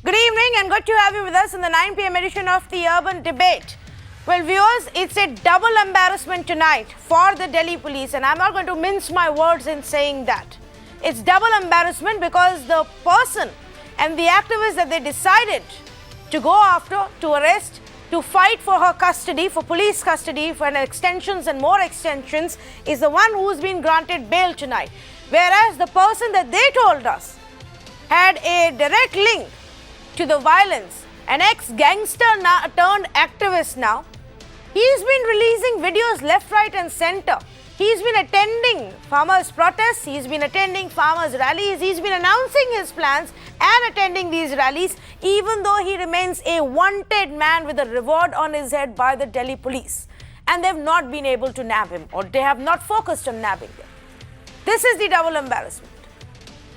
Good evening and good to have you with us in the 9 p.m. edition of the Urban Debate. Well, viewers, it's a double embarrassment tonight for the Delhi police, and I'm not going to mince my words in saying that. It's double embarrassment because the person and the activist that they decided to go after, to arrest, to fight for her custody, for police custody, for extensions and more extensions, is the one who's been granted bail tonight. Whereas the person that they told us had a direct link to the violence, an ex-gangster turned activist now. He's been releasing videos left, right and center. He's been attending farmers' protests, he's been attending farmers' rallies, he's been announcing his plans and attending these rallies, even though he remains a wanted man with a reward on his head by the Delhi police. And they've not been able to nab him, or they have not focused on nabbing him. This is the double embarrassment.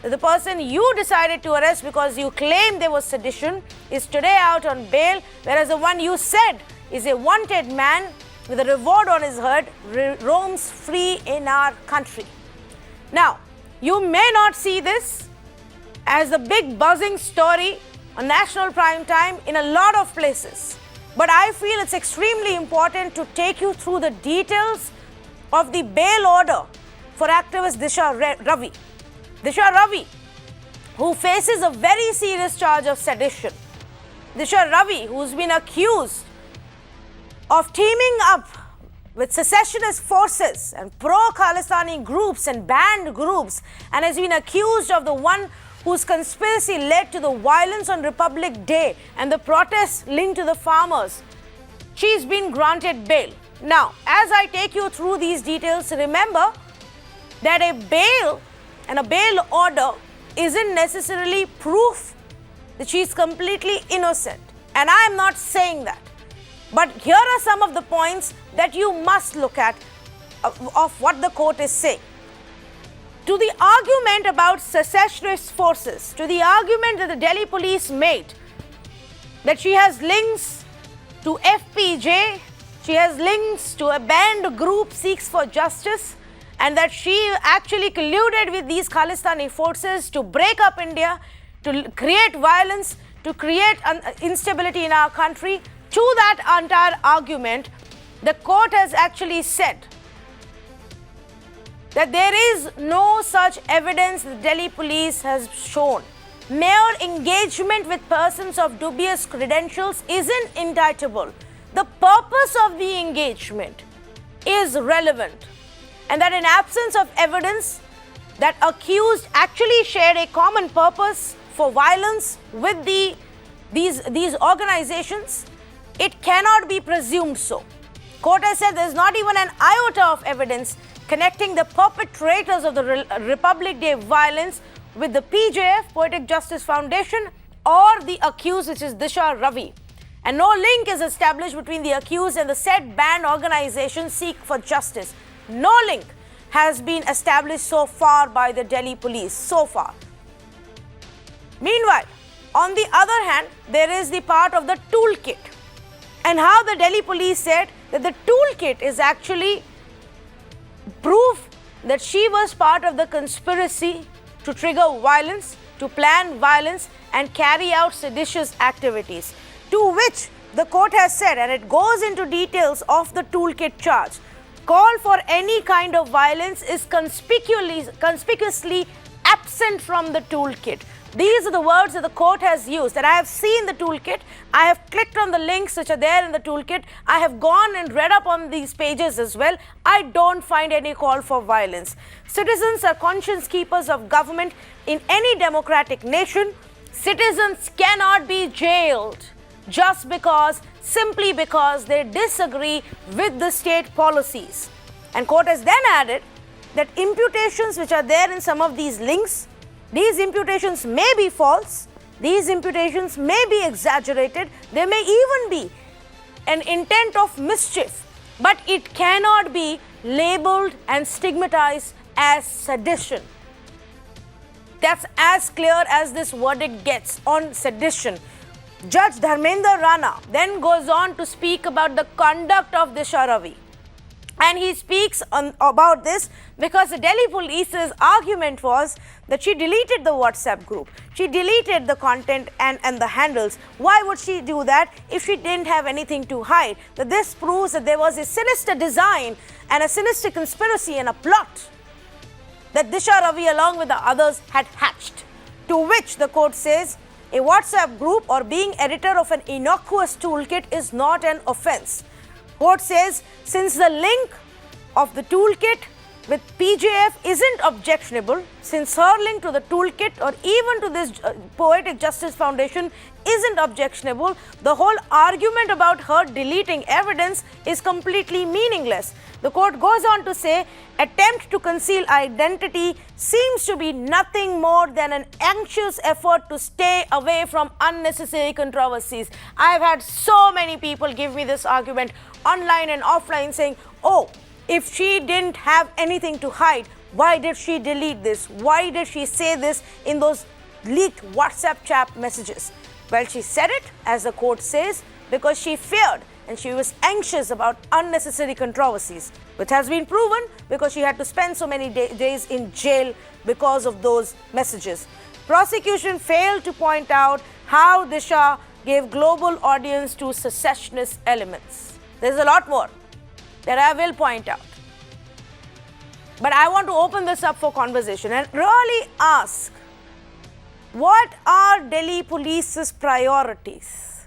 The person you decided to arrest because you claimed there was sedition is today out on bail, whereas the one you said is a wanted man with a reward on his head roams free in our country. Now, you may not see this as a big buzzing story on national prime time in a lot of places, but I feel it's extremely important to take you through the details of the bail order for activist Disha Ravi. Disha Ravi, who faces a very serious charge of sedition. Disha Ravi, who's been accused of teaming up with secessionist forces and pro-Khalistani groups and banned groups, and has been accused of the one whose conspiracy led to the violence on Republic Day and the protests linked to the farmers. She's been granted bail. Now, as I take you through these details, remember that a bail and a bail order isn't necessarily proof that she's completely innocent. And I'm not saying that. But here are some of the points that you must look at of what the court is saying. To the argument about secessionist forces, to the argument that the Delhi police made, that she has links to FPJ, she has links to a banned group Seeks for Justice, and that she actually colluded with these Khalistani forces to break up India, to create violence, to create instability in our country. To that entire argument, the court has actually said that there is no such evidence the Delhi police has shown. Mere engagement with persons of dubious credentials isn't indictable. The purpose of the engagement is relevant, and that in absence of evidence that accused actually shared a common purpose for violence with these organizations, it cannot be presumed so. Court has said there is not even an iota of evidence connecting the perpetrators of the Republic Day violence with the PJF, Poetic Justice Foundation, or the accused, which is Disha Ravi. And no link is established between the accused and the said banned organization Seek for Justice. No link has been established so far by the Delhi police, so far. Meanwhile, on the other hand, there is the part of the toolkit, and how the Delhi police said that the toolkit is actually proof that she was part of the conspiracy to trigger violence, to plan violence and carry out seditious activities, to which the court has said, and it goes into details of the toolkit charge, call for any kind of violence is conspicuously absent from the toolkit. These are the words that the court has used, and I have seen the toolkit. I have clicked on the links which are there in the toolkit. I have gone and read up on these pages as well. I don't find any call for violence. Citizens are conscience keepers of government in any democratic nation. Citizens cannot be jailed just simply because they disagree with the state policies. And court has then added that imputations which are there in some of these links, these imputations may be false, these imputations may be exaggerated, there may even be an intent of mischief, but it cannot be labeled and stigmatized as sedition. That's as clear as this verdict gets on sedition. Judge Dharmender Rana then goes on to speak about the conduct of Disha Ravi. And he speaks about this because the Delhi police's argument was that she deleted the WhatsApp group. She deleted the content and the handles. Why would she do that if she didn't have anything to hide? That this proves that there was a sinister design and a sinister conspiracy and a plot that Disha Ravi along with the others had hatched. To which the court says, a WhatsApp group or being editor of an innocuous toolkit is not an offence. Court says, since the link of the toolkit with PJF isn't objectionable, since her link to the toolkit or even to this Poetic Justice Foundation isn't objectionable, the whole argument about her deleting evidence is completely meaningless. The court goes on to say, attempt to conceal identity seems to be nothing more than an anxious effort to stay away from unnecessary controversies. I've had so many people give me this argument online and offline saying, oh, if she didn't have anything to hide, why did she delete this? Why did she say this in those leaked WhatsApp chat messages? Well, she said it, as the court says, because she feared and she was anxious about unnecessary controversies, which has been proven because she had to spend so many days in jail because of those messages. Prosecution failed to point out how Disha gave global audience to secessionist elements. There's a lot more that I will point out. But I want to open this up for conversation and really ask, what are Delhi Police's priorities?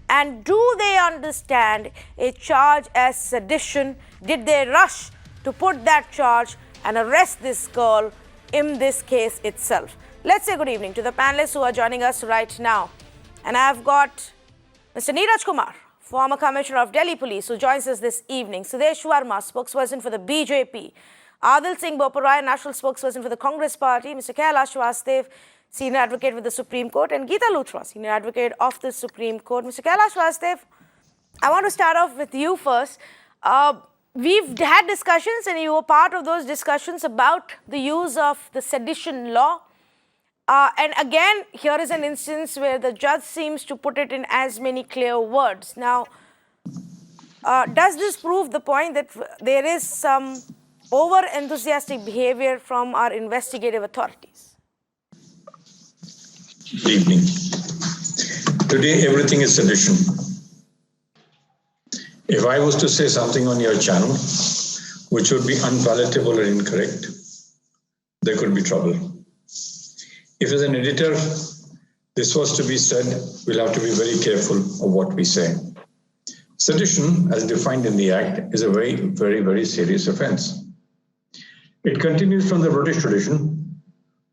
And do they understand a charge as sedition? Did they rush to put that charge and arrest this girl in this case itself? Let's say good evening to the panelists who are joining us right now. And I've got Mr. Neeraj Kumar, former Commissioner of Delhi Police, who joins us this evening. Sudesh Verma, spokesperson for the BJP. Adil Singh Boparai, national spokesperson for the Congress Party. Mr. Kailash Vasdev, senior advocate with the Supreme Court. And Geeta Luthra, senior advocate of the Supreme Court. Mr. Kailash Vasdev, I want to start off with you first. We've had discussions, and you were part of those discussions about the use of the sedition law. And again, here is an instance where the judge seems to put it in as many clear words. Now, does this prove the point that there is some over-enthusiastic behavior from our investigative authorities? Good evening. Today, everything is sedition. If I was to say something on your channel which would be unpalatable or incorrect, there could be trouble. If as an editor, this was to be said, we'll have to be very careful of what we say. Sedition, as defined in the Act, is a very, very, very serious offense. It continues from the British tradition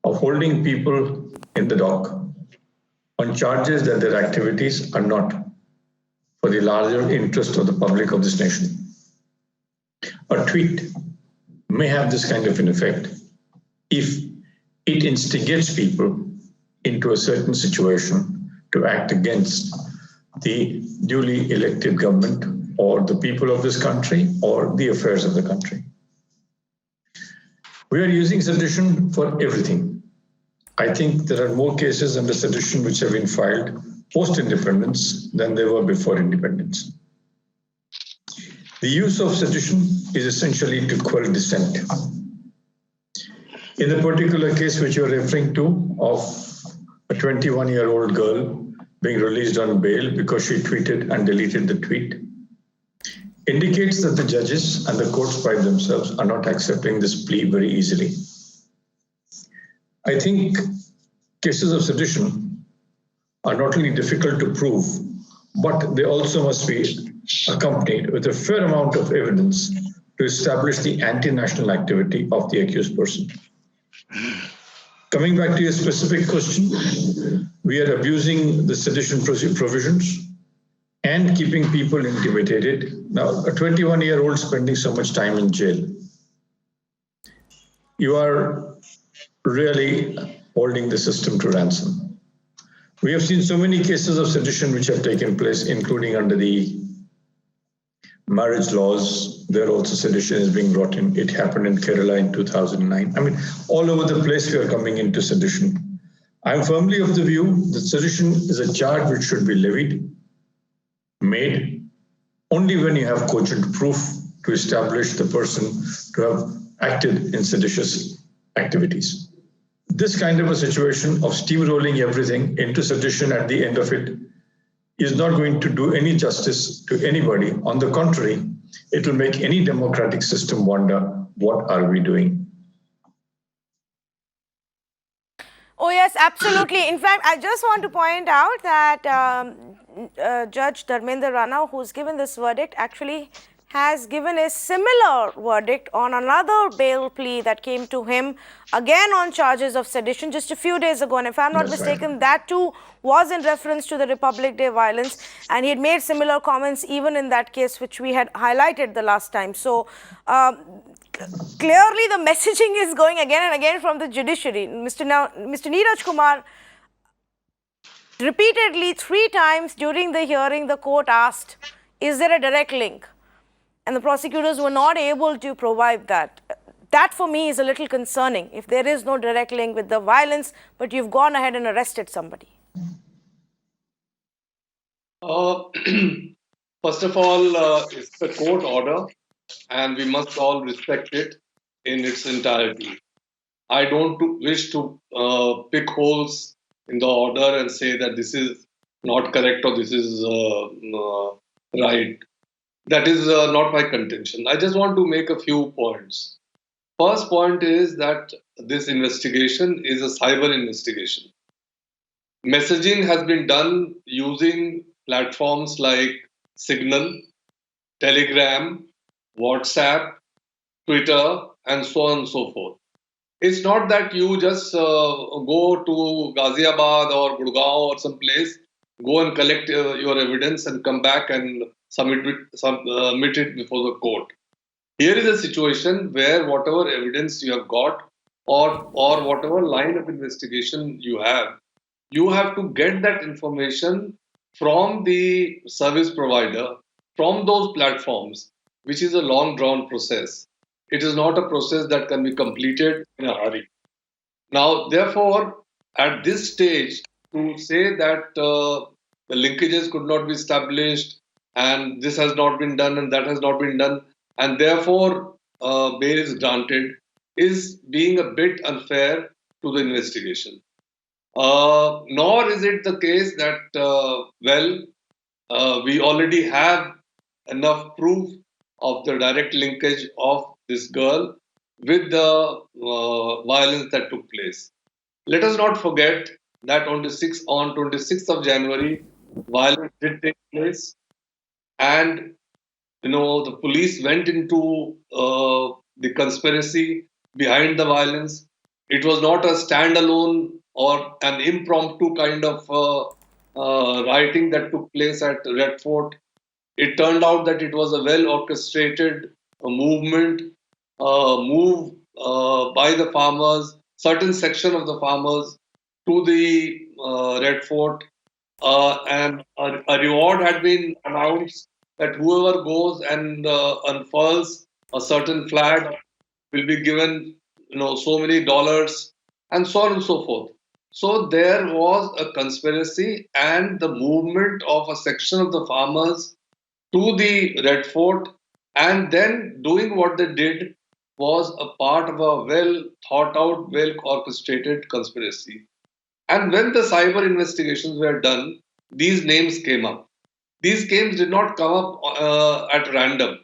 of holding people in the dock on charges that their activities are not for the larger interest of the public of this nation. A tweet may have this kind of an effect if it instigates people into a certain situation to act against the duly elected government or the people of this country or the affairs of the country. We are using sedition for everything. I think there are more cases under sedition which have been filed post-independence than there were before independence. The use of sedition is essentially to quell dissent. In the particular case which you're referring to of a 21-year-old girl being released on bail because she tweeted and deleted the tweet, indicates that the judges and the courts by themselves are not accepting this plea very easily. I think cases of sedition are not only difficult to prove, but they also must be accompanied with a fair amount of evidence to establish the anti-national activity of the accused person. Coming back to your specific question, we are abusing the sedition provisions and keeping people intimidated. Now, a 21-year-old spending so much time in jail, you are really holding the system to ransom. We have seen so many cases of sedition which have taken place, including under the marriage laws. There also sedition is being brought in. It happened in Kerala in 2009. I mean, all over the place we are coming into sedition. I'm firmly of the view that sedition is a charge which should be levied, made only when you have cogent proof to establish the person to have acted in seditious activities. This kind of a situation of steamrolling everything into sedition at the end of it is not going to do any justice to anybody. On the contrary, it will make any democratic system wonder, what are we doing? Oh yes, absolutely. In fact, I just want to point out that Judge Dharmendra Rana, who's given this verdict, actually has given a similar verdict on another bail plea that came to him, again on charges of sedition, just a few days ago. And if I'm not mistaken, that too was in reference to the Republic Day violence. And he had made similar comments even in that case, which we had highlighted the last time. So clearly the messaging is going again and again from the judiciary. Mr. Neeraj Kumar, repeatedly 3 times during the hearing, the court asked, is there a direct link? And the prosecutors were not able to provide that. That for me is a little concerning, if there is no direct link with the violence, but you've gone ahead and arrested somebody. First of all, it's a court order and we must all respect it in its entirety. I don't wish to pick holes in the order and say that this is not correct or this is right. That is not my contention. I just want to make a few points. First point is that this investigation is a cyber investigation. Messaging has been done using platforms like Signal, Telegram, WhatsApp, Twitter, and so on and so forth. It's not that you just go to Ghaziabad or Gurgaon or some place, go and collect your evidence and come back and submit it before the court. Here is a situation where whatever evidence you have got or whatever line of investigation you have to get that information from the service provider, from those platforms, which is a long drawn process. It is not a process that can be completed in a hurry. Now, therefore, at this stage, to say that the linkages could not be established and this has not been done and that has not been done, and therefore bail is granted, is being a bit unfair to the investigation. Nor is it the case that, we already have enough proof of the direct linkage of this girl with the violence that took place. Let us not forget that on 26th of January, violence did take place, and the police went into the conspiracy behind the violence. It was not a standalone or an impromptu kind of rioting that took place at Red Fort. It turned out that it was a well-orchestrated movement, move by the farmers, certain section of the farmers to the Red Fort, and a reward had been announced that whoever goes and unfurls a certain flag will be given, so many dollars, and so on and so forth. So there was a conspiracy and the movement of a section of the farmers to the Red Fort, and then doing what they did was a part of a well thought out, well orchestrated conspiracy. And when the cyber investigations were done, these names came up. These names did not come up at random.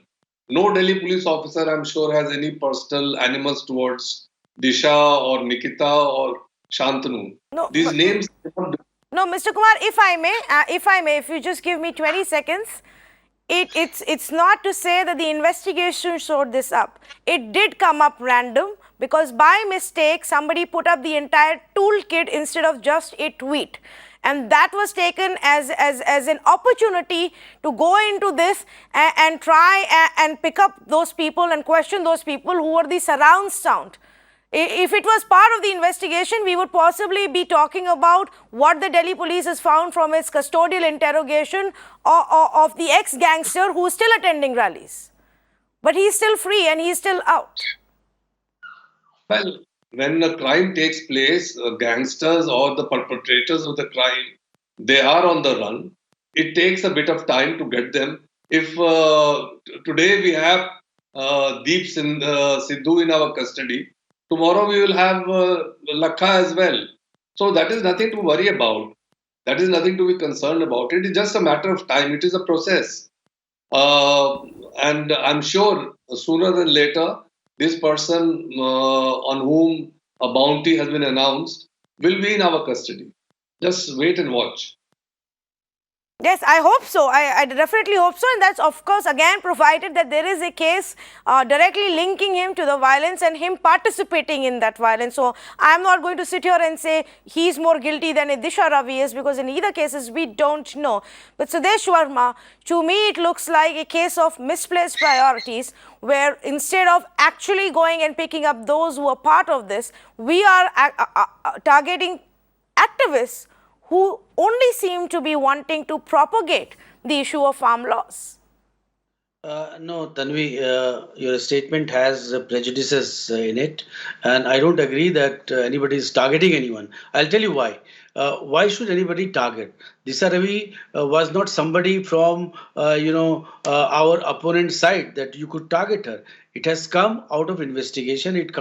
No Delhi police officer, I'm sure, has any personal animus towards Disha or Nikita or Shantanu. No, these names. No, Mr. Kumar, if I may, if you just give me 20 seconds. It's not to say that the investigation showed this up. It did come up random because by mistake somebody put up the entire toolkit instead of just a tweet. And that was taken as an opportunity to go into this and try and pick up those people and question those people who were the surround sound. If it was part of the investigation, we would possibly be talking about what the Delhi police has found from its custodial interrogation of the ex-gangster who is still attending rallies. But he's still free and he's still out. Well, when a crime takes place, gangsters or the perpetrators of the crime, they are on the run. It takes a bit of time to get them. If today we have Sidhu in our custody. Tomorrow we will have Lakha as well. So that is nothing to worry about. That is nothing to be concerned about. It is just a matter of time. It is a process. And I'm sure sooner than later, this person on whom a bounty has been announced will be in our custody. Just wait and watch. Yes, I hope so. I definitely hope so. And that's, of course, again, provided that there is a case directly linking him to the violence and him participating in that violence. So I'm not going to sit here and say he's more guilty than Disha Ravi is, because in either cases, we don't know. But Sudesh Verma, to me, it looks like a case of misplaced priorities, where instead of actually going and picking up those who are part of this, we are targeting activists who only seem to be wanting to propagate the issue of farm laws. No, Tanvi, your statement has prejudices in it, and I don't agree that anybody is targeting anyone. I'll tell you why. Why should anybody target? Disha Ravi was not somebody from, our opponent's side that you could target her. It has come out of investigation. It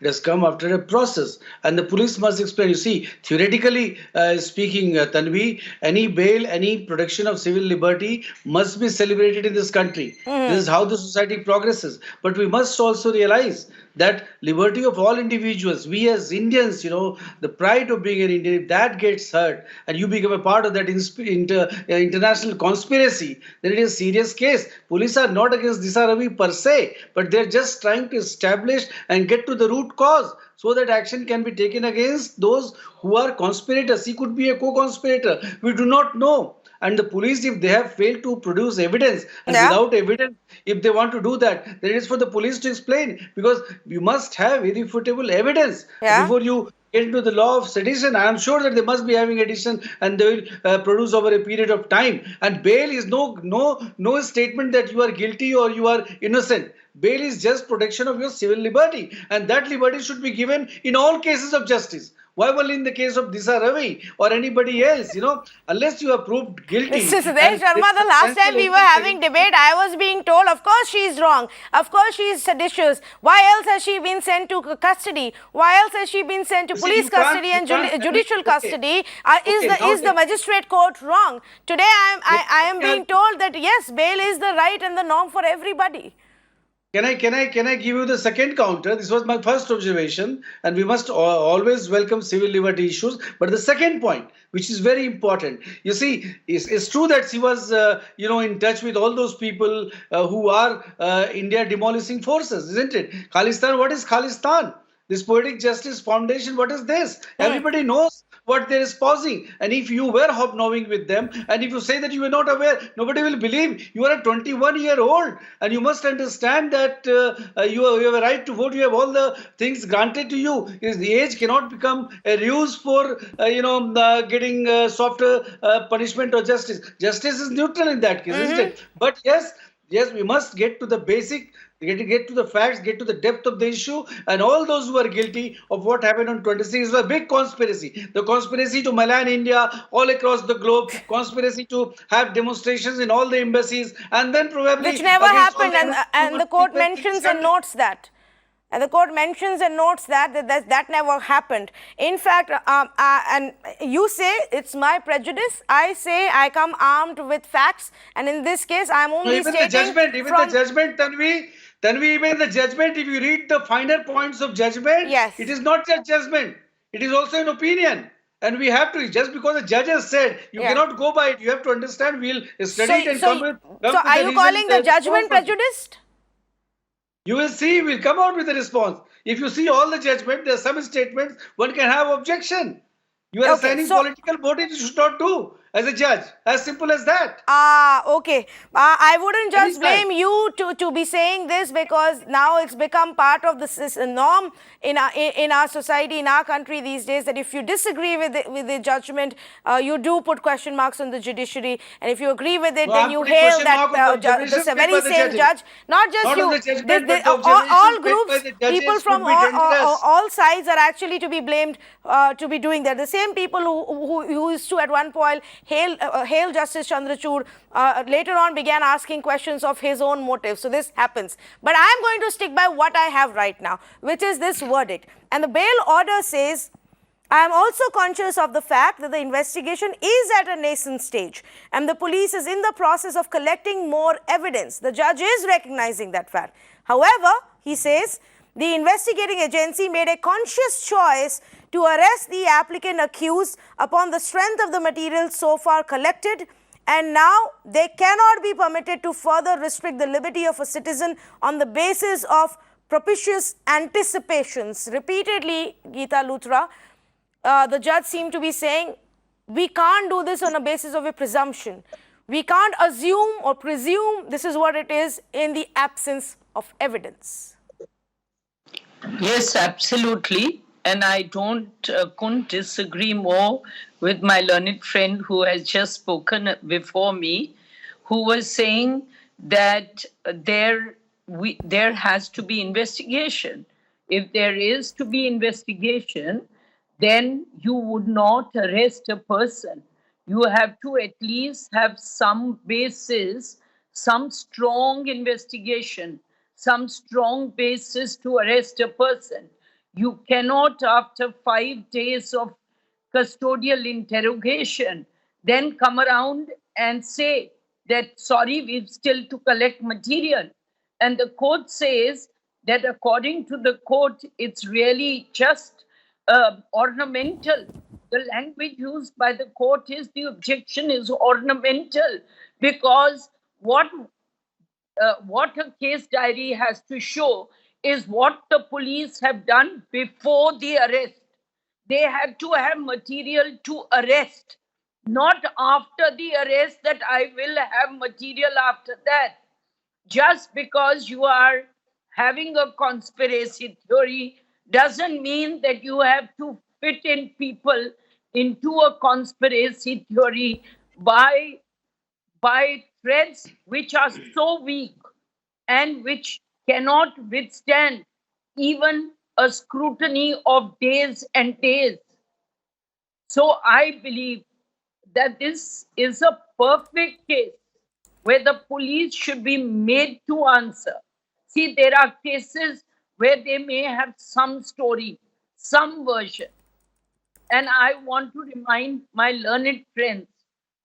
has come after a process, and the police must explain. You see, theoretically speaking, Tanvi, any bail, any protection of civil liberty must be celebrated in this country. This is how the society progresses. But we must also realize that liberty of all individuals, we as Indians, the pride of being an Indian, if that gets hurt and you become a part of that international conspiracy, then it is a serious case. Police are not against Disha Ravi per se, but they're just trying to establish and get to the root cause, so that action can be taken against those who are conspirators. He could be a co-conspirator. We do not know. And the police, if they have failed to produce evidence, and without evidence, if they want to do that, then it is for the police to explain, because you must have irrefutable evidence before you get into the law of sedition. I am sure that they must be having sedition, and they will produce over a period of time. And bail is no statement that you are guilty or you are innocent. Bail is just protection of your civil liberty, and that liberty should be given in all cases of justice. Why only in the case of Disha Ravi or anybody else, unless you are proved guilty. Mr. Sudesh Sharma, the last time we were having debate, I was being told, of course she is wrong. Of course she is seditious. Why else has she been sent to custody? Why else has she been sent to police custody and judicial custody? Is the magistrate court wrong? Today I am being told that yes, bail is the right and the norm for everybody. Can I give you the second counter? This was my first observation, and we must always welcome civil liberty issues. But the second point, which is very important, you see, it's true that she was, in touch with all those people who are India demolishing forces, isn't it? Khalistan, what is Khalistan? This Poetic Justice Foundation, what is this? Everybody knows what they're espousing. And if you were hobnobbing with them, and if you say that you were not aware, nobody will believe. You are a 21-year-old, and you must understand that you have a right to vote. You have all the things granted to you. The age cannot become a ruse for getting softer punishment or justice. Justice is neutral in that case, isn't it? But yes, we must get to the basic. Get to the facts, get to the depth of the issue, and all those who are guilty of what happened on 26 was a big conspiracy. The conspiracy to malign India all across the globe, conspiracy to have demonstrations in all the embassies, and then probably... Which never happened, and the court mentions and notes that. And the court mentions and notes that never happened. In fact, and you say it's my prejudice. I say I come armed with facts, and in this case, I am only even stating the judgment, Tanvi, even the judgment, if you read the finer points of judgment, it is not just judgment. It is also an opinion. And we have to, just because the judge has said, you cannot go by it. You have to understand, we'll study it and come with... So are you calling the judgment prejudiced? You will see, we'll come out with a response. If you see all the judgment, there are some statements, one can have objection. You are assigning political motive, you should not do as a judge. As simple as that. Okay. I wouldn't just blame you to be saying this, because now it's become part of the norm in our society, in our country these days, that if you disagree with the judgment, you do put question marks on the judiciary, and if you agree with it, then you hail that the very same judge, not just you, all groups, people from all sides are actually to be blamed to be doing that. The same same people who used to at one point hail Justice Chandrachud later on began asking questions of his own motives. So this happens. But I am going to stick by what I have right now, which is this verdict. And the bail order says, I am also conscious of the fact that the investigation is at a nascent stage and the police is in the process of collecting more evidence. The judge is recognizing that fact. However, he says, the investigating agency made a conscious choice to arrest the applicant accused upon the strength of the material so far collected, and now they cannot be permitted to further restrict the liberty of a citizen on the basis of propitious anticipations. Repeatedly, Geeta Luthra, the judge seemed to be saying, we can't do this on a basis of a presumption. We can't assume or presume this is what it is in the absence of evidence. Yes, absolutely. And I couldn't disagree more with my learned friend who has just spoken before me, who was saying that there has to be investigation. If there is to be investigation, then you would not arrest a person. You have to at least have some basis, some strong investigation, some strong basis to arrest a person. You cannot, after 5 days of custodial interrogation, then come around and say that, sorry, we've still to collect material. And the court says that according to the court, it's really just ornamental. The language used by the court is the objection is ornamental, because what a case diary has to show is what the police have done before the arrest. They had to have material to arrest, not after the arrest that I will have material after that. Just because you are having a conspiracy theory doesn't mean that you have to fit in people into a conspiracy theory by threads which are so weak and which cannot withstand even a scrutiny of days and days. So I believe that this is a perfect case where the police should be made to answer. See, there are cases where they may have some story, some version. And I want to remind my learned friends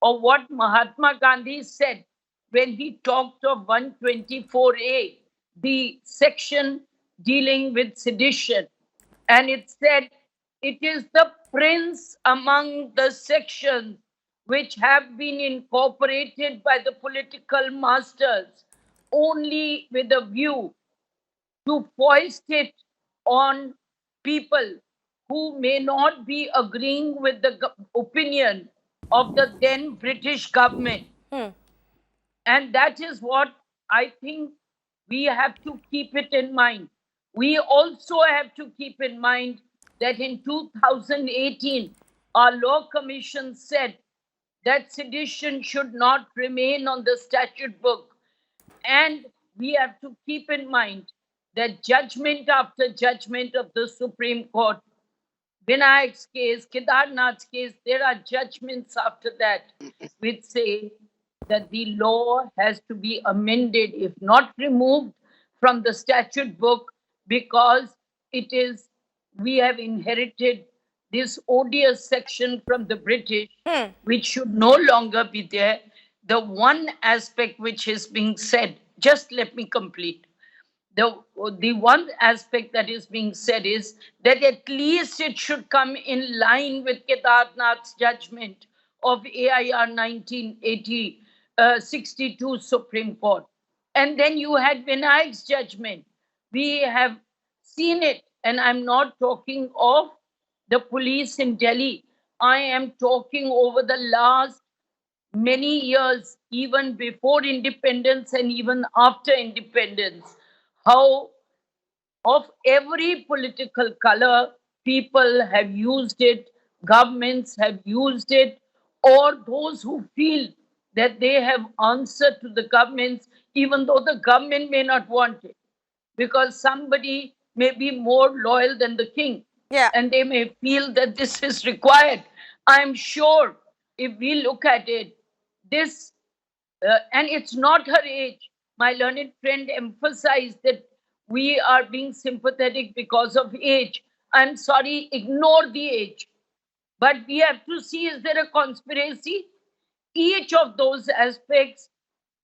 of what Mahatma Gandhi said when he talked of 124A, the section dealing with sedition. And it said, it is the prince among the sections which have been incorporated by the political masters only with a view to foist it on people who may not be agreeing with the opinion of the then British government. And that is what I think we have to keep it in mind. We also have to keep in mind that in 2018, our Law Commission said that sedition should not remain on the statute book. And we have to keep in mind that judgment after judgment of the Supreme Court, Vinayak's case, Kedarnath's case, there are judgments after that which say that the law has to be amended, if not removed from the statute book, because we have inherited this odious section from the British, which should no longer be there. The one aspect which is being said, just let me complete. The one aspect that is being said is that at least it should come in line with Kedarnath's judgment of AIR 1962 Supreme Court. And then you had Vinayak's judgment. We have seen it, and I'm not talking of the police in Delhi. I am talking over the last many years, even before independence and even after independence, how of every political color, people have used it, governments have used it, or those who feel that they have answered to the governments, even though the government may not want it, because somebody may be more loyal than the king. Yeah. And they may feel that this is required. I'm sure if we look at it, this, and it's not her age. My learned friend emphasized that we are being sympathetic because of age. I'm sorry, ignore the age. But we have to see, is there a conspiracy? Each of those aspects,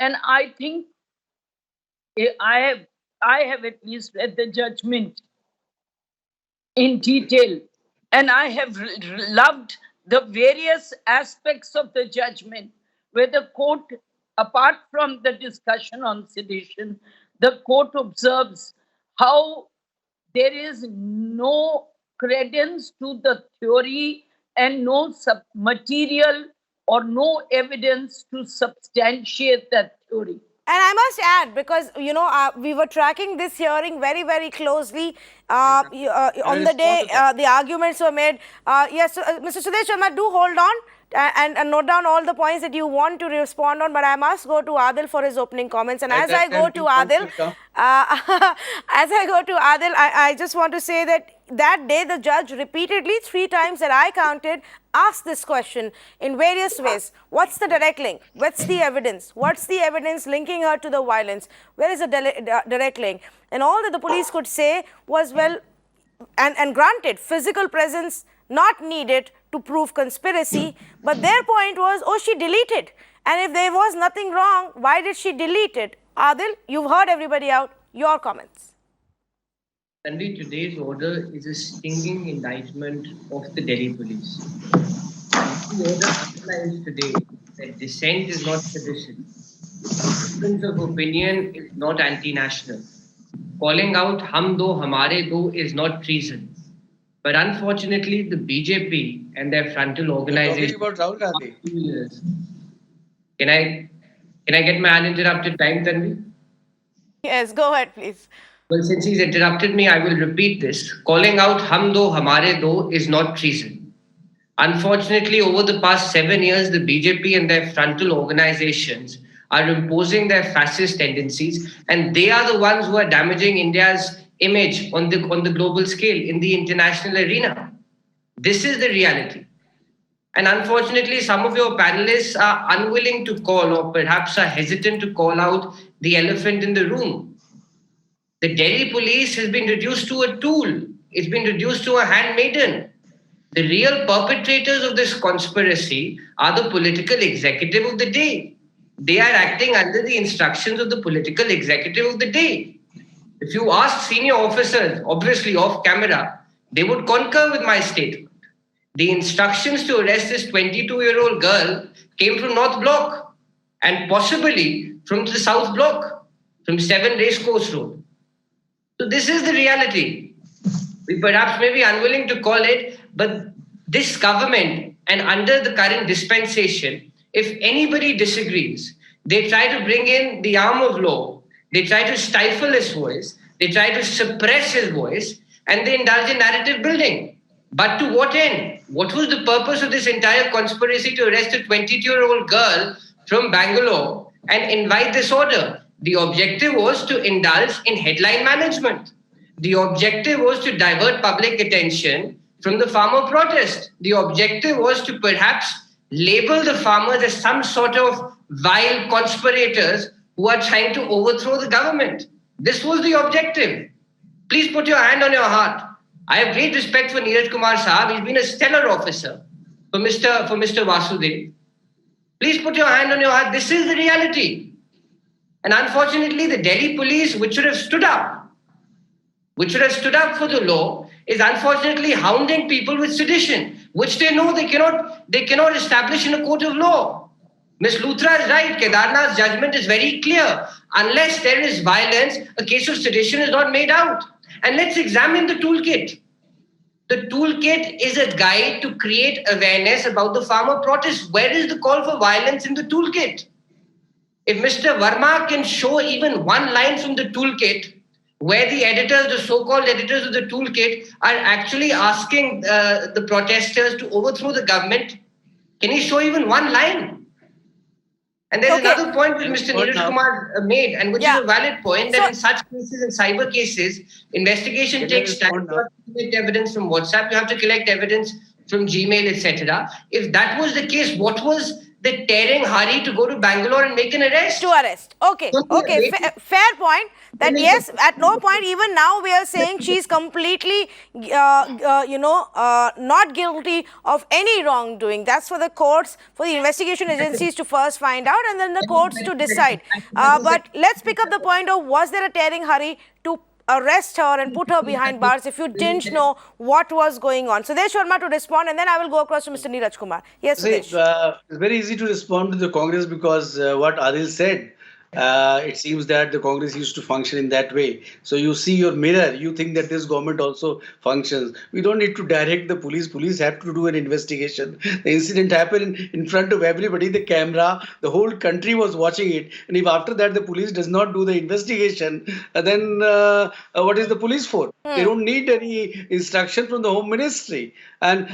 and I think I have at least read the judgment in detail, and I have loved the various aspects of the judgment, where the court, apart from the discussion on sedition, the court observes how there is no credence to the theory and no material or no evidence to substantiate that theory. And I must add, because we were tracking this hearing very, very closely on the day the arguments were made. Yes, Mr. Sudesh Sharma, do hold on and note down all the points that you want to respond on. But I must go to Adil for his opening comments. And as I go to Adil, I just want to say that day the judge repeatedly 3 times that I counted asked this question in various ways. What's the direct link? What's the evidence? What's the evidence linking her to the violence? Where is the direct link? And all that the police could say was, well, and granted, physical presence not needed to prove conspiracy, but their point was, oh, she deleted. And if there was nothing wrong, why did she delete it? Adil, you've heard everybody out. Your comments. Tanvi, today's order is a stinging indictment of the Delhi police. The order outlines today that dissent is not sedition. Difference of opinion is not anti-national. Calling out hum do, hamare do is not treason. But unfortunately, the BJP and their frontal organization... Talking about Rahul Gandhi. Can I get my uninterrupted time, Tanvi? Yes, go ahead, please. Well, since he's interrupted me, I will repeat this. Calling out hum do, hamare do is not treason. Unfortunately, over the past 7 years, the BJP and their frontal organizations are imposing their fascist tendencies, and they are the ones who are damaging India's image on the global scale, in the international arena. This is the reality. And unfortunately, some of your panelists are unwilling to call, or perhaps are hesitant to call out, the elephant in the room. The Delhi police has been reduced to a tool. It's been reduced to a handmaiden. The real perpetrators of this conspiracy are the political executive of the day. They are acting under the instructions of the political executive of the day. If you ask senior officers, obviously off camera, they would concur with my statement. The instructions to arrest this 22-year-old girl came from North Block and possibly from the South Block, from 7 Racecourse Road. So this is the reality. We perhaps may be unwilling to call it, but this government and under the current dispensation, if anybody disagrees, they try to bring in the arm of law, they try to stifle his voice, they try to suppress his voice, and they indulge in narrative building. But to what end? What was the purpose of this entire conspiracy to arrest a 22-year-old girl from Bangalore and invite this order? The objective was to indulge in headline management. The objective was to divert public attention from the farmer protest. The objective was to perhaps label the farmers as some sort of vile conspirators who are trying to overthrow the government. This was the objective. Please put your hand on your heart. I have great respect for Neeraj Kumar Saab. He's been a stellar officer for Mr. Vasudeva. Please put your hand on your heart. This is the reality. And unfortunately, the Delhi police, which should have stood up for the law, is unfortunately hounding people with sedition, which they know they cannot establish in a court of law. Ms. Luthra is right. Kedarnath's judgment is very clear. Unless there is violence, a case of sedition is not made out. And let's examine the toolkit. The toolkit is a guide to create awareness about the farmer protest. Where is the call for violence in the toolkit? If Mr. Verma can show even one line from the toolkit where the editors, the so-called editors of the toolkit, are actually asking the protesters to overthrow the government, can he show even one line? And there's another point which Mr. Neeraj Kumar made, and which is a valid point, that in such cases, in cyber cases, investigation takes time. You have to collect evidence from WhatsApp, you have to collect evidence from Gmail, etc. If that was the case, what was the tearing hurry to go to Bangalore and make an arrest? To arrest. Okay. Fair point. That yes, at no point even now we are saying she's completely, not guilty of any wrongdoing. That's for the courts, for the investigation agencies to first find out, and then the courts to decide. But let's pick up the point of, was there a tearing hurry to arrest her and put her behind bars if you didn't know what was going on? Sudesh Sharma to respond, and then I will go across to Mr. Neeraj Kumar. Yes, Sudesh. It's very easy to respond to the Congress because what Adil said, it seems that the Congress used to function in that way. So you see your mirror, you think that this government also functions. We don't need to direct the police. Police have to do an investigation. The incident happened in front of everybody, the camera, the whole country was watching it. And if after that the police does not do the investigation, then what is the police for? They don't need any instruction from the Home Ministry. And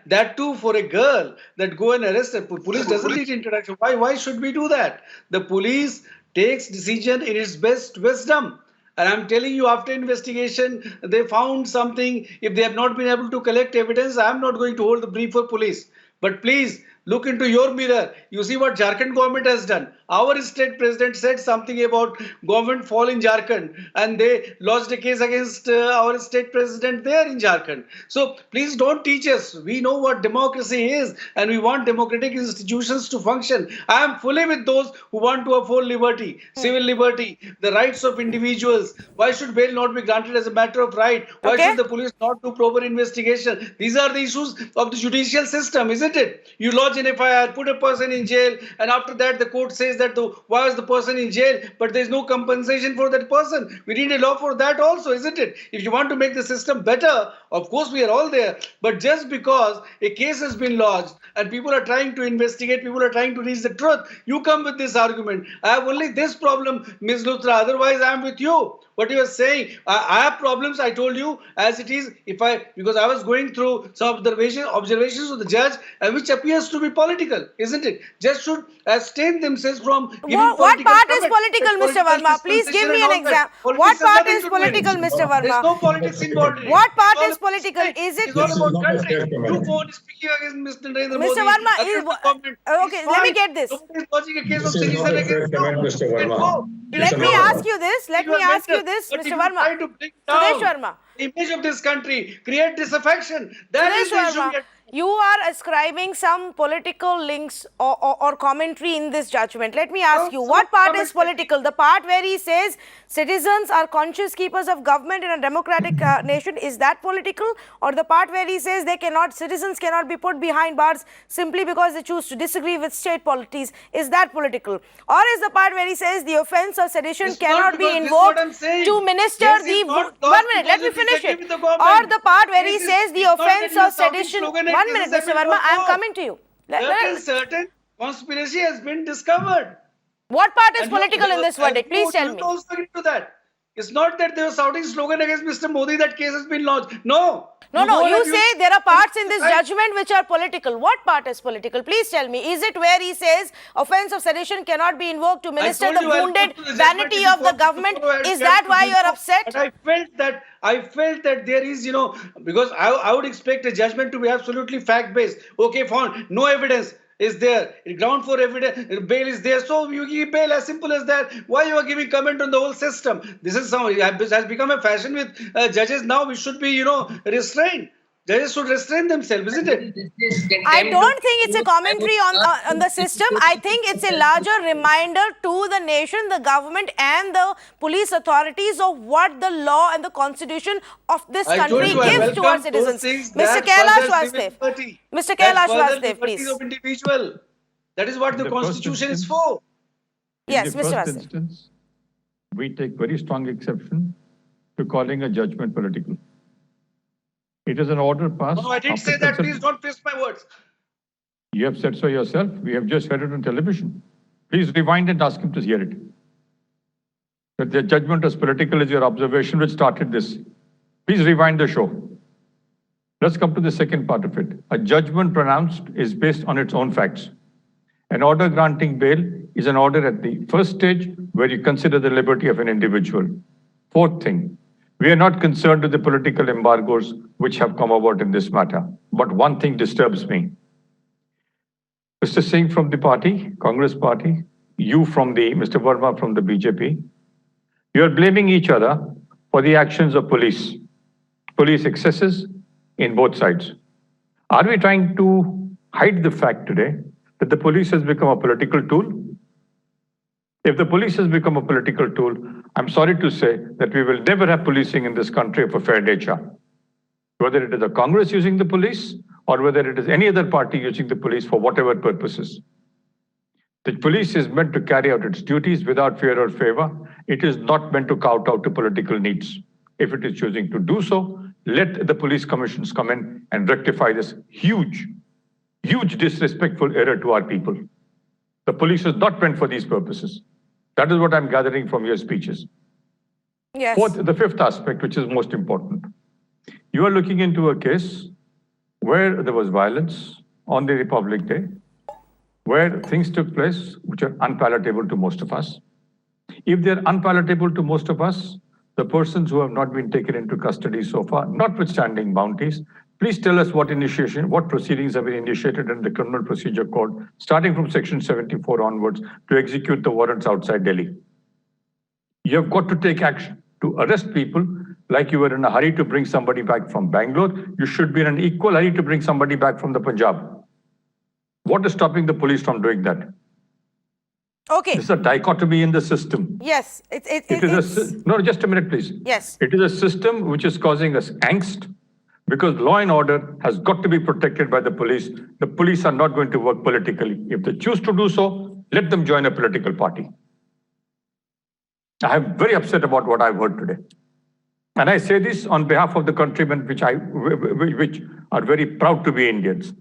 that too for a girl, that go and arrest her. Police doesn't need introduction. Why should we do that? The police takes decision in its best wisdom. And I'm telling you, after investigation, they found something. If they have not been able to collect evidence, I'm not going to hold the brief for police. But please, look into your mirror. You see what Jharkhand government has done. Our state president said something about government fall in Jharkhand, and they lodged a case against our state president there in Jharkhand. So please don't teach us. We know what democracy is, and we want democratic institutions to function. I am fully with those who want to uphold liberty, civil liberty, the rights of individuals. Why should bail not be granted as a matter of right? Why should the police not do proper investigation? These are the issues of the judicial system, isn't it? You lodge an FIR, put a person in jail, and after that the court says that why was the person in jail, but there is no compensation for that person. We need a law for that also, isn't it? If you want to make the system better, of course we are all there. But just because a case has been lodged and people are trying to investigate, people are trying to reach the truth, you come with this argument. I have only this problem, Ms. Luthra, otherwise I am with you. What you are saying, I have problems, I told you, as it is, because I was going through some observations of the judge, and which appears to be political, isn't it? Judge should abstain themselves from giving what part is political, Mr. Verma? Please give me an example. What part is political, Mr. Verma? There's no politics involved. What part is political? Is it? It's all about country. You go on speaking against Mr. Narendra Modi. Mr. Verma, okay, let me get this. Nobody's watching a case of This is not a fair comment, Mr. Verma. Let me ask you this, Mr. Verma. Sudesh Sharma. Image of this country, create disaffection. That is the issue. You are ascribing some political links or commentary in this judgment. Let me ask you, what part is political? The part where he says citizens are conscious keepers of government in a democratic nation, is that political? Or the part where he says citizens cannot be put behind bars simply because they choose to disagree with state polities, is that political? Or is the part where he says the offence of sedition cannot be invoked to minister the... 1 minute, let me finish it. Or the part where he says the offence of sedition... 1 minute, Mr. Verma, I am coming to you. Certain conspiracy has been discovered. What part is political in this verdict? Please tell me. Also agree to that. It's not that they were shouting slogan against Mr. Modi that case has been launched. No. No, you say there are parts in this judgment which are political. What part is political? Please tell me. Is it where he says offence of sedition cannot be invoked to minister the wounded vanity of the government? Is that why you are upset? But I felt that there is, because I would expect a judgment to be absolutely fact-based. Okay, fine, no evidence is there. Ground for evidence, bail is there. So you give bail, as simple as that. Why you are giving comment on the whole system? This is has become a fashion with judges now. We should be, restrained. Judges should restrain themselves, isn't it? I don't think it's a commentary on the system. I think it's a larger reminder to the nation, the government and the police authorities of what the law and the constitution of this country gives to our citizens. Mr. Kailash Vasdev. Mr. Kailash Vasdev, please. Of individual. That is what the constitution is for. Yes, Mr. Vasdev. Vasdev. Instance, we take very strong exception to calling a judgment political. It is an order passed. No, I didn't say that. Please don't twist my words. You have said so yourself. We have just heard it on television. Please rewind and ask him to hear it. That the judgment was political is your observation which started this. Please rewind the show. Let's come to the second part of it. A judgment pronounced is based on its own facts. An order granting bail is an order at the first stage where you consider the liberty of an individual. Fourth thing, we are not concerned with the political embargoes which have come about in this matter. But one thing disturbs me. Mr. Singh from the party, Congress party, Mr. Verma from the BJP, you are blaming each other for the actions of police excesses in both sides. Are we trying to hide the fact today that the police has become a political tool? If the police has become a political tool, I'm sorry to say that we will never have policing in this country of a fair nature. Whether it is the Congress using the police or whether it is any other party using the police for whatever purposes. The police is meant to carry out its duties without fear or favor. It is not meant to kowtow to political needs. If it is choosing to do so, let the police commissions come in and rectify this huge disrespectful error to our people. The police is not meant for these purposes. That is what I'm gathering from your speeches. Yes. The fifth aspect, which is most important. You are looking into a case where there was violence on the Republic Day, where things took place which are unpalatable to most of us. If they're unpalatable to most of us, the persons who have not been taken into custody so far, notwithstanding bounties, please tell us what proceedings have been initiated in the Criminal Procedure Code, starting from Section 74 onwards, to execute the warrants outside Delhi. You have got to take action to arrest people. Like you were in a hurry to bring somebody back from Bangalore, you should be in an equal hurry to bring somebody back from the Punjab. What is stopping the police from doing that? Okay. There's a dichotomy in the system. Yes. No, just a minute, please. Yes. It is a system which is causing us angst because law and order has got to be protected by the police. The police are not going to work politically. If they choose to do so, let them join a political party. I am very upset about what I've heard today. And I say this on behalf of the countrymen which are very proud to be Indians.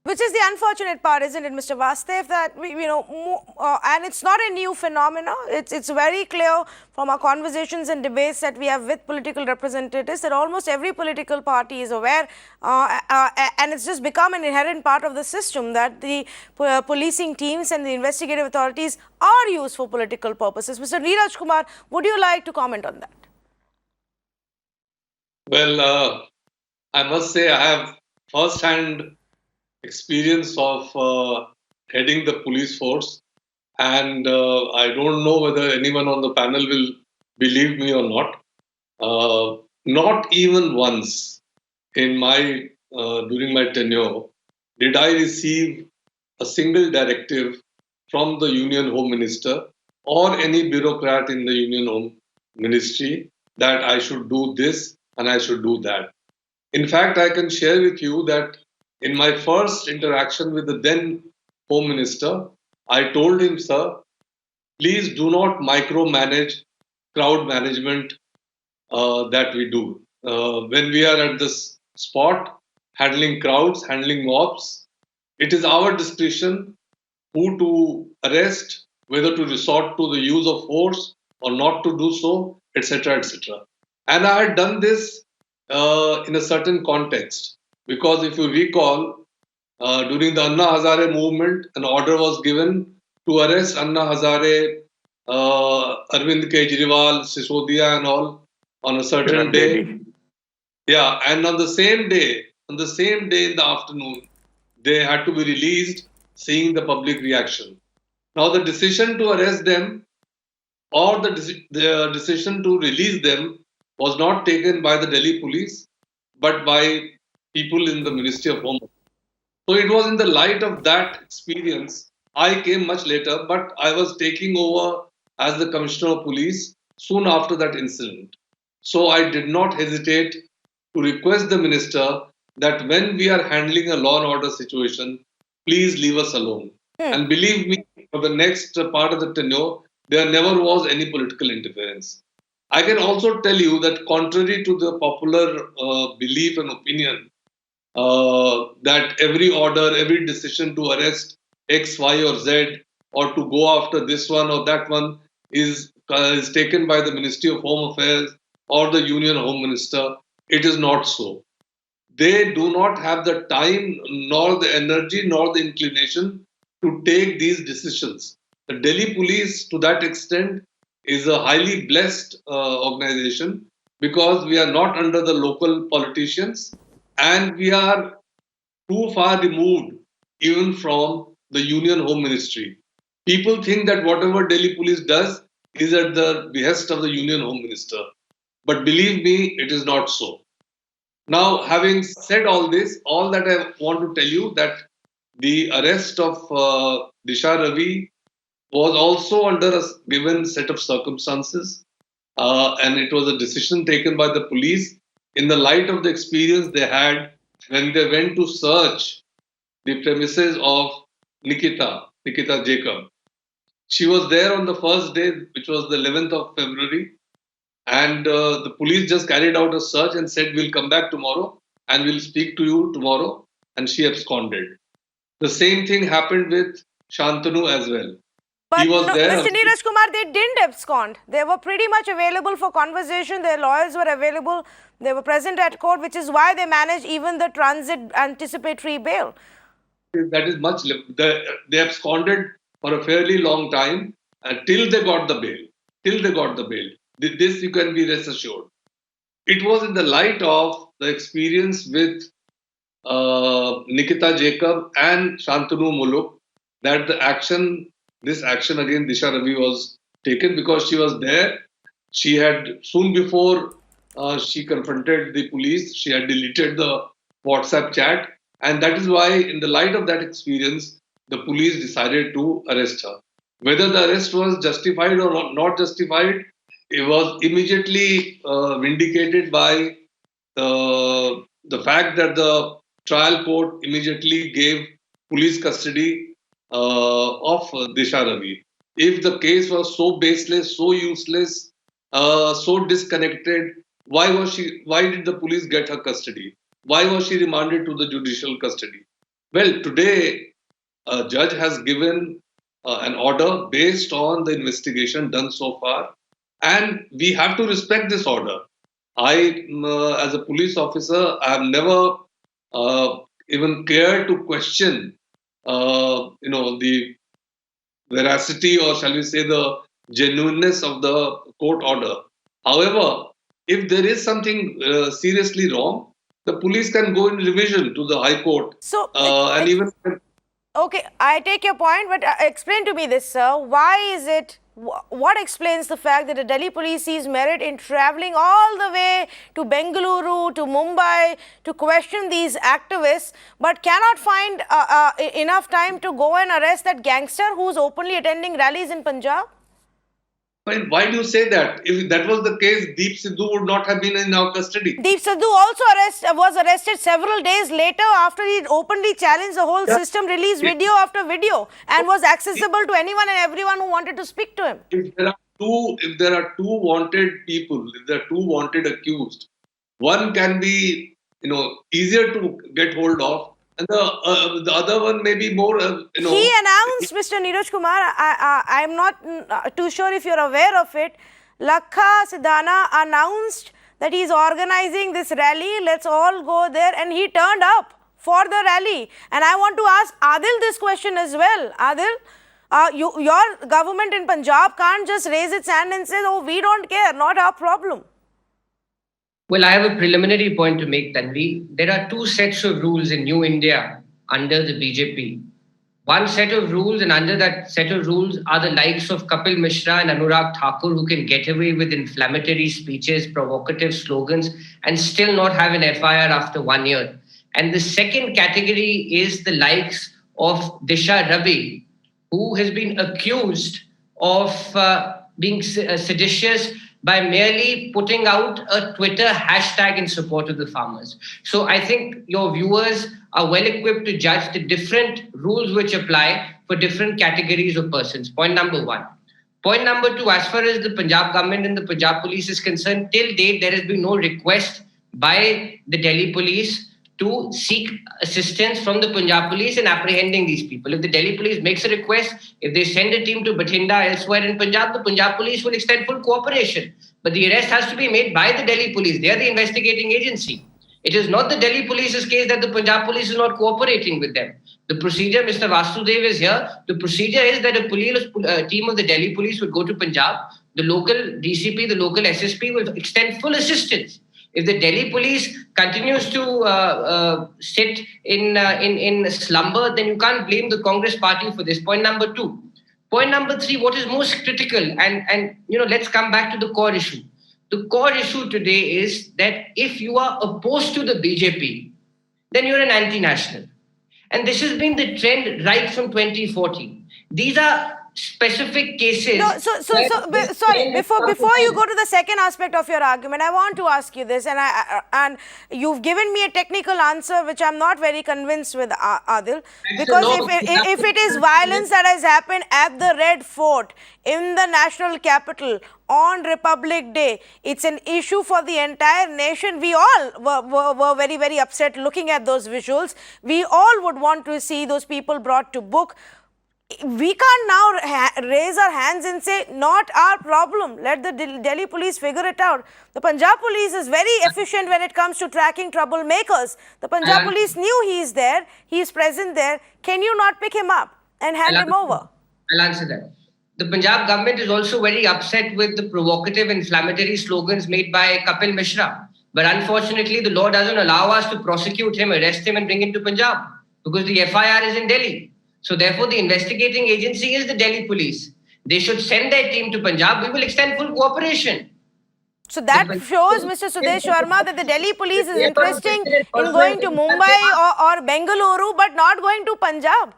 Which is the unfortunate part, isn't it, Mr. Vasdev, that and it's not a new phenomenon. It's very clear from our conversations and debates that we have with political representatives that almost every political party is aware, and it's just become an inherent part of the system that the policing teams and the investigative authorities are used for political purposes. Mr. Neeraj Kumar, would you like to comment on that? Well, I must say I have first-hand experience of heading the police force, and I don't know whether anyone on the panel will believe me or not. Not even once in my during my tenure did I receive a single directive from the Union Home Minister or any bureaucrat in the Union Home Ministry that I should do this and I should do that. In fact, I can share with you that in my first interaction with the then Home Minister, I told him, sir, please do not micromanage crowd management that we do. When we are at this spot, handling crowds, handling mobs, it is our discretion who to arrest, whether to resort to the use of force or not to do so, etc., etc. And I had done this in a certain context, because if you recall, during the Anna Hazare movement, an order was given to arrest Anna Hazare, Arvind Kejriwal, Sisodia and all on a certain day. Yeah, and on the same day in the afternoon, they had to be released, seeing the public reaction. Now the decision to arrest them or the decision to release them was not taken by the Delhi police, but by people in the Ministry of Home. So it was in the light of that experience. I came much later, but I was taking over as the Commissioner of Police soon after that incident. So I did not hesitate to request the Minister that when we are handling a law and order situation, please leave us alone. And believe me, for the next part of the tenure, there never was any political interference. I can also tell you that contrary to the popular belief and opinion that every order, every decision to arrest X, Y or Z or to go after this one or that one is taken by the Ministry of Home Affairs or the Union Home Minister, it is not so. They do not have the time, nor the energy, nor the inclination to take these decisions. The Delhi police, to that extent, is a highly blessed organization because we are not under the local politicians and we are too far removed even from the Union Home Ministry. People think that whatever Delhi Police does is at the behest of the Union Home Minister. But believe me, it is not so. Now, having said all this, all that I want to tell you that the arrest of Disha Ravi was also under a given set of circumstances, and it was a decision taken by the police in the light of the experience they had when they went to search the premises of Nikita Jacob. She was there on the first day, which was the 11th of February, and the police just carried out a search and said, we'll come back tomorrow and we'll speak to you tomorrow, and she absconded. The same thing happened with Shantanu as well. But He was there. Mr. Neeraj Kumar, they didn't abscond. They were pretty much available for conversation. Their lawyers were available. They were present at court, which is why they managed even the transit anticipatory bail. That is much. They absconded for a fairly long time until they got the bail. This you can be rest assured. It was in the light of the experience with Nikita Jacob and Shantanu Muluk that this action against Disha Ravi was taken, because she was there. She had, soon before she confronted the police, she had deleted the WhatsApp chat. And that is why, in the light of that experience, the police decided to arrest her. Whether the arrest was justified or not justified, it was immediately vindicated by the fact that the trial court immediately gave police custody of Disha Ravi. If the case was so baseless, so useless, so disconnected, why did the police get her custody? Why was she remanded to the judicial custody? Well, today, a judge has given an order based on the investigation done so far, and we have to respect this order. I, as a police officer, I have never even cared to question, the veracity, or shall we say the genuineness of the court order. However, if there is something seriously wrong, the police can go in revision to the High Court. So, and even. Okay, I take your point, but explain to me this, sir. Why is it? What explains the fact that the Delhi police sees merit in travelling all the way to Bengaluru, to Mumbai, to question these activists, but cannot find enough time to go and arrest that gangster who's openly attending rallies in Punjab? Well, why do you say that? If that was the case, Deep Sidhu would not have been in our custody. Deep Sidhu also was arrested several days later after he openly challenged the whole system, released video after video, and was accessible to anyone and everyone who wanted to speak to him. If there are two wanted people, if there are two wanted accused, one can be, easier to get hold of, and the other one may be more, He announced, Mr. Neeraj Kumar, I'm not too sure if you're aware of it, Lakha Sidhana announced that he's organizing this rally, let's all go there, and he turned up for the rally. And I want to ask Adil this question as well. Adil, your government in Punjab can't just raise its hand and say, oh, we don't care, not our problem. Well, I have a preliminary point to make, Tanvi. There are two sets of rules in New India under the BJP. One set of rules, and under that set of rules are the likes of Kapil Mishra and Anurag Thakur, who can get away with inflammatory speeches, provocative slogans, and still not have an FIR after 1 year. And the second category is the likes of Disha Ravi, who has been accused of being seditious by merely putting out a Twitter hashtag in support of the farmers. So I think your viewers are well equipped to judge the different rules which apply for different categories of persons. Point number one. Point number two, as far as the Punjab government and the Punjab police is concerned, till date, there has been no request by the Delhi police to seek assistance from the Punjab police in apprehending these people. If the Delhi police makes a request, if they send a team to Bathinda, elsewhere in Punjab, the Punjab police will extend full cooperation. But the arrest has to be made by the Delhi police. They are the investigating agency. It is not the Delhi police's case that the Punjab police is not cooperating with them. The procedure, Mr. Vasdev is here. The procedure is that a team of the Delhi police would go to Punjab, The local DCP, the local SSP will extend full assistance. If the Delhi police continues to sit in slumber, then you can't blame the Congress party for this. Point number 2. Point number 3, what is most critical, and let's come back to the core issue. The core issue today is that if you are opposed to the BJP, then you're an anti-national. And this has been the trend right from 2014. These are specific cases. No, sorry. Before you go to the second aspect of your argument, I want to ask you this, and you've given me a technical answer which I'm not very convinced with, Adil, because if it is violence that has happened at the Red Fort in the national capital on Republic Day, it's an issue for the entire nation. We all were very, very upset looking at those visuals. We all would want to see those people brought to book. We can't now raise our hands and say, not our problem. Let the Delhi police figure it out. The Punjab police is very efficient when it comes to tracking troublemakers. The Punjab police knew he is there. He is present there. Can you not pick him up and hand him over? I'll answer that. The Punjab government is also very upset with the provocative, inflammatory slogans made by Kapil Mishra. But unfortunately, the law doesn't allow us to prosecute him, arrest him and bring him to Punjab because the FIR is in Delhi. So therefore, the investigating agency is the Delhi police. They should send their team to Punjab. We will extend full cooperation. So that shows, Mr. Sudesh Sharma, that the Delhi police is interested in going to Mumbai or Bengaluru, but not going to Punjab.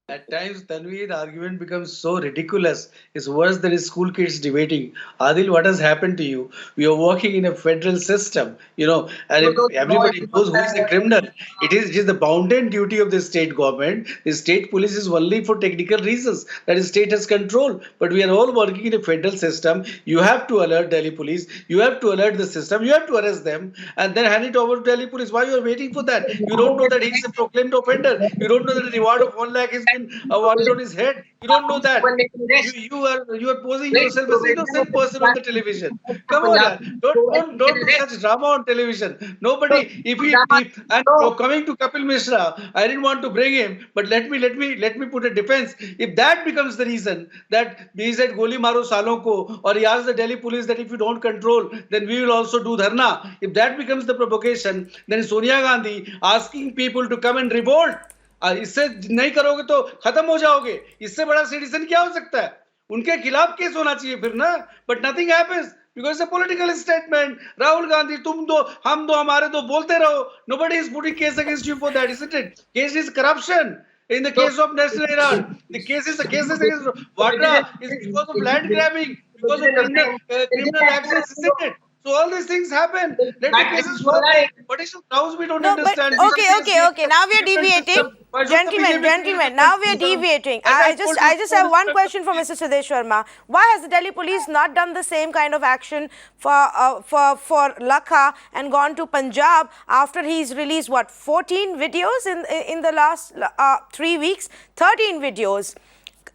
At times, Tanvi, the argument becomes so ridiculous. It's worse than school kids debating. Adil, what has happened to you? We are working in a federal system, and if everybody knows who is a criminal. It is the bounden duty of the state government. The state police is only for technical reasons. That is, state has control. But we are all working in a federal system. You have to alert Delhi police. You have to alert the system. You have to arrest them and then hand it over to Delhi police. Why you are waiting for that? You don't know that he is a proclaimed offender. You don't know that the reward of 1 lakh is awarded on his head. You don't know that. You are posing yourself as an innocent person on the television. Come on, don't do such drama on television. Nobody. Coming to Kapil Mishra, I didn't want to bring him, but let me put a defense. If that becomes the reason that he said goli maro salon ko, or he asked the Delhi police that if you don't control, then we will also do dharna. If that becomes the provocation, then Sonia Gandhi asking people to come and revolt. इससे नहीं करोगे तो खत्म हो जाओगे. इससे बड़ा sedition क्या हो सकता है? उनके खिलाफ केस होना चाहिए फिर ना. But nothing happens because it's a political statement. Rahul Gandhi, तुम दो, हम दो, हमारे दो, बोलते रहो. Nobody is putting case against you for that, isn't it? Case is corruption. In the case of National Herald, the cases against Vadra is because of land grabbing, because of criminal actions, isn't it? So all these things happen. Let the cases flow. What is the grounds we don't understand? Okay. Now we are deviating. Gentlemen, now we are deviating. I just have one question for Mr. Sudesh Sharma. Why has the Delhi police not done the same kind of action for Lakha and gone to Punjab after he's released 14 videos in the last 3 weeks? 13 videos.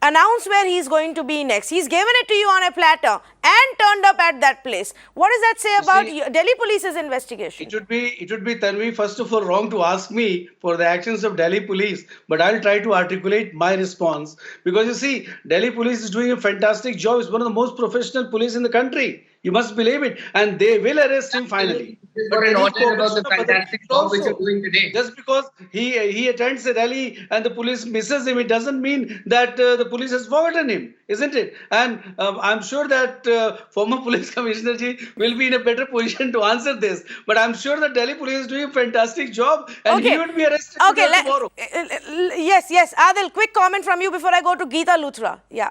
Announced where he's going to be next. He's given it to you on a platter and turned up at that place. What does that say about Delhi police's investigation? It would be Tanvi, first of all, wrong to ask me for the actions of Delhi police, but I'll try to articulate my response. Because you see, Delhi police is doing a fantastic job. It's one of the most professional police in the country. You must believe it. And they will arrest him finally. But about the fantastic job which you're doing today. Just because he attends a rally and the police misses him, it doesn't mean that the police has forgotten him, isn't it? And I'm sure that former police commissioner ji will be in a better position to answer this. But I'm sure that Delhi police is doing a fantastic job and he would be arrested tomorrow. Yes. Adil, quick comment from you before I go to Geeta Luthra. Yeah.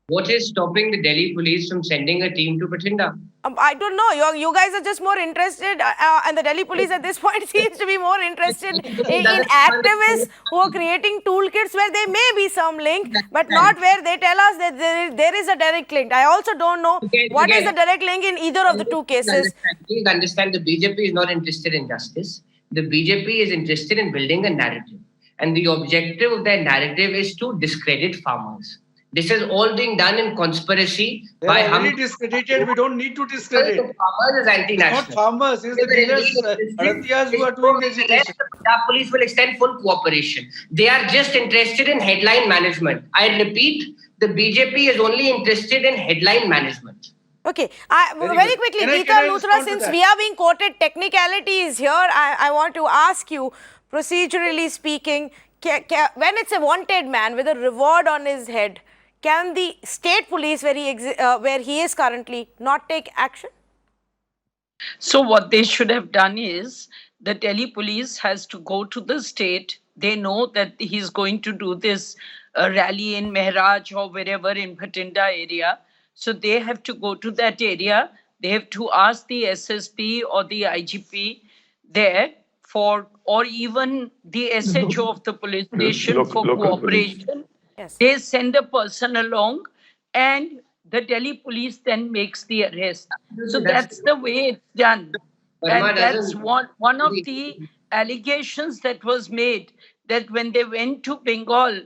What is stopping the Delhi police from sending a team to Bathinda? I don't know. You guys are just more interested, and the Delhi police at this point seems to be more interested in activists who are creating toolkits where there may be some link, but not where they tell us that there is a direct link. I also don't know what is the direct link in either of the two cases. Please understand, the BJP is not interested in justice. The BJP is interested in building a narrative. And the objective of that narrative is to discredit farmers. This is all being done in conspiracy They by are already discredited. We don't need to discredit. The farmers is anti-national. It's not farmers, it's the dealers, Aratyas who are doing the agitation. The Punjab police will extend full cooperation. They are just interested in headline management. I repeat, the BJP is only interested in headline management. Okay, Very very good. quickly, Can I Geeta Luthra, respond to since that? we are being quoted technicalities here, I want to ask you, procedurally speaking, when it's a wanted man with a reward on his head, can the state police, where he is currently, not take action? So what they should have done is the Delhi police has to go to the state. They know that he's going to do this rally in Mehraj or wherever in Bhatinda area. So they have to go to that area. They have to ask the SSP or the IGP there for, or even the SHO of the police station for local police. cooperation. Yes. They send a person along and the Delhi police then makes the arrest. So that's the way it's done. Burma And that's doesn't- one of the allegations that was made, that when they went to Bengal,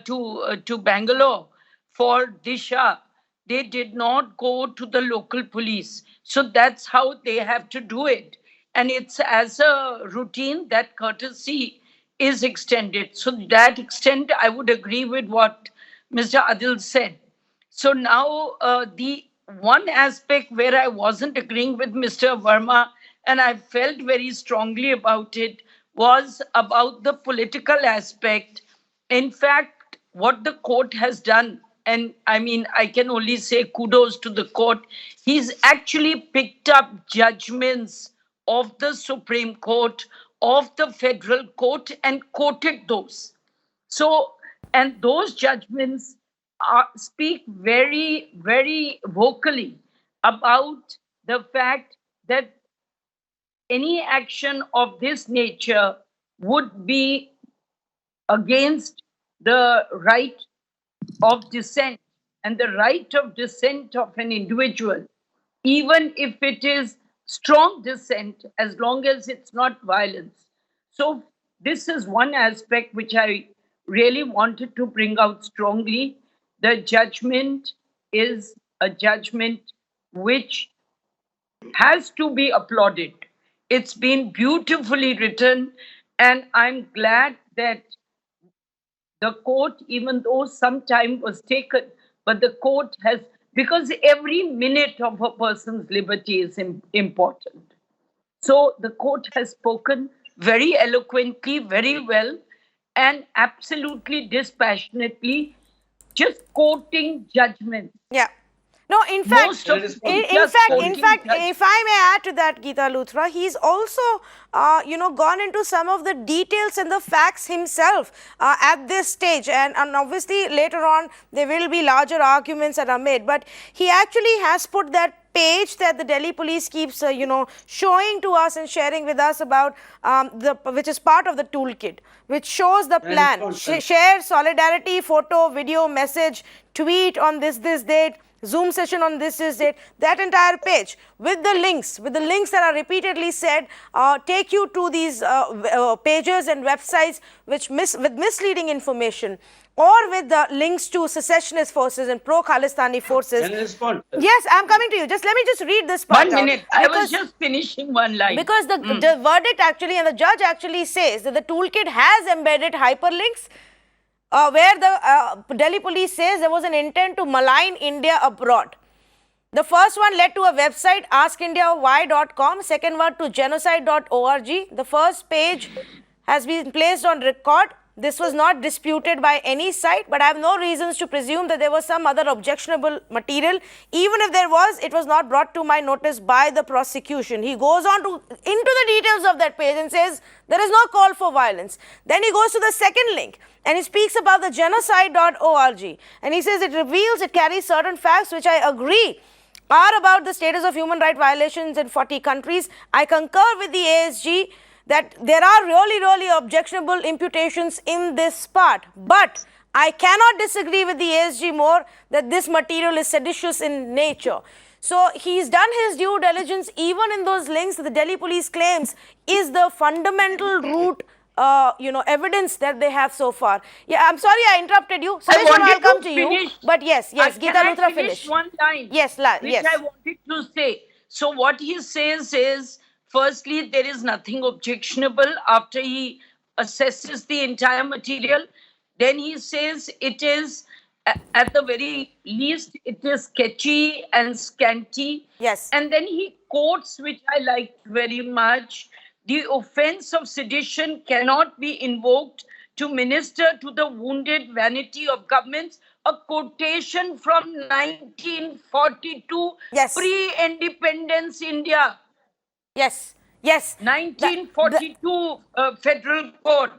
to Bangalore for Disha, they did not go to the local police. So that's how they have to do it. And it's as a routine that courtesy is extended. So to that extent, I would agree with what Mr. Adil said. So now the one aspect where I wasn't agreeing with Mr. Verma, and I felt very strongly about it, was about the political aspect. In fact, what the court has done, and I mean, I can only say kudos to the court, he's actually picked up judgments of the Supreme Court, of the Federal Court, and quoted those. So, and those judgments speak very, very vocally about the fact that any action of this nature would be against the right of dissent and the right of dissent of an individual, even if it is strong dissent, as long as it's not violence. So this is one aspect which I really wanted to bring out strongly. The judgment is a judgment which has to be applauded. It's been beautifully written, and I'm glad that the court, even though some time was taken, but the court has, because every minute of a person's liberty is important. So the court has spoken very eloquently, very well, and absolutely dispassionately, just quoting judgments. Yeah. No, in fact, Most of it in just fact, quoting if I may add to that, Geeta Luthra, he's also, gone into some of the details and the facts himself at this stage, and obviously later on there will be larger arguments that are made. But he actually has put that page that the Delhi police keeps, showing to us and sharing with us about, which is part of the toolkit, which shows the plan. Share solidarity, photo, video, message, tweet on this date. Zoom session on this date, that entire page with the links that are repeatedly said, take you to these pages and websites which with misleading information, or with the links to secessionist forces and pro-Khalistani forces. Can I respond? Yes, I'm coming to you. Just let me just read this part 1 minute. out, I was just finishing one line. because the verdict actually, and the judge actually says that the toolkit has embedded hyperlinks, where the Delhi police says there was an intent to malign India abroad. The first one led to a website, askindiawhy.com. Second one to genocide.org. The first page has been placed on record. This was not disputed by any side, but I have no reasons to presume that there was some other objectionable material. Even if there was, it was not brought to my notice by the prosecution. He goes on into the details of that page and says there is no call for violence. Then he goes to the second link and he speaks about the genocide.org, and he says it carries certain facts which I agree are about the status of human rights violations in 40 countries. I concur with the ASG that there are really objectionable imputations in this part, but I cannot disagree with the ASG more that this material is seditious in nature. So he's done his due diligence even in those links that the Delhi police claims is the fundamental root evidence that they have so far. Yeah, I'm sorry I interrupted you. I'll come to you. But But yes, Geeta Luthra finish finished. one line? Yes, which yes. I wanted to say. So what he says is, firstly, there is nothing objectionable after he assesses the entire material. Then he says it is, at the very least, it is sketchy and scanty. Yes. And then he quotes, which I liked very much, the offense of sedition cannot be invoked to minister to the wounded vanity of governments. A quotation from 1942, Yes. pre-independence India. Yes, yes. 1942 Federal Court.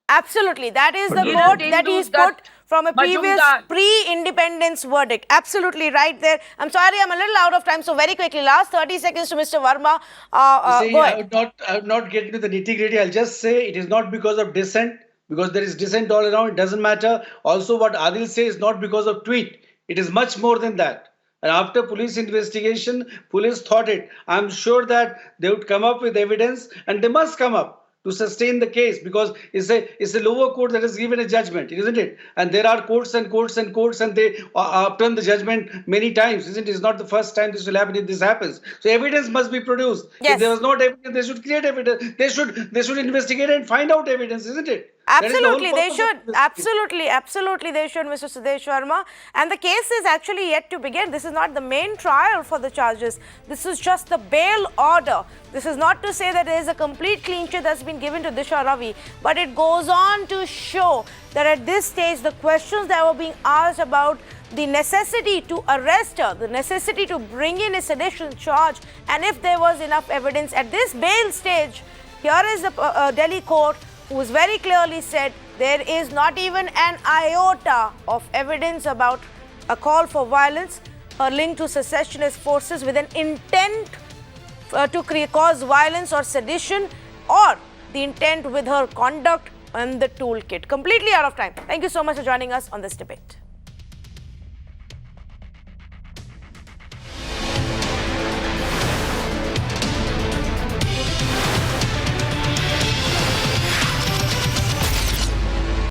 Absolutely. That is the You quote know, that he's put from a previous Majumdar. pre-independence verdict. Absolutely right there. I'm sorry, I'm a little out of time. So very quickly, last 30 seconds to Mr. Verma. See, Go ahead. I would not get into the nitty-gritty. I'll just say it is not because of dissent, because there is dissent all around. It doesn't matter. Also, what Adil says is not because of tweet. It is much more than that. And after police investigation, police thought it. I'm sure that they would come up with evidence, and they must come up to sustain the case, because it's a lower court that has given a judgment, isn't it? And there are courts and courts and courts, and they upturn the judgment many times, isn't it? It's not the first time this will happen if this happens. So evidence must be produced. Yes. If there was not evidence, they should create evidence. They should investigate and find out evidence, isn't it? Absolutely, they should. Absolutely, they should, Mr. Sudesh Sharma. And the case is actually yet to begin. This is not the main trial for the charges. This is just the bail order. This is not to say that there is a complete clean sheet that's been given to Disha Ravi, but it goes on to show that at this stage, the questions that were being asked about the necessity to arrest her, the necessity to bring in a sedition charge, and if there was enough evidence at this bail stage, here is the Delhi court who has very clearly said there is not even an iota of evidence about a call for violence, her link to secessionist forces with an intent to cause violence or sedition, or the intent with her conduct and the toolkit. Completely out of time. Thank you so much for joining us on this debate.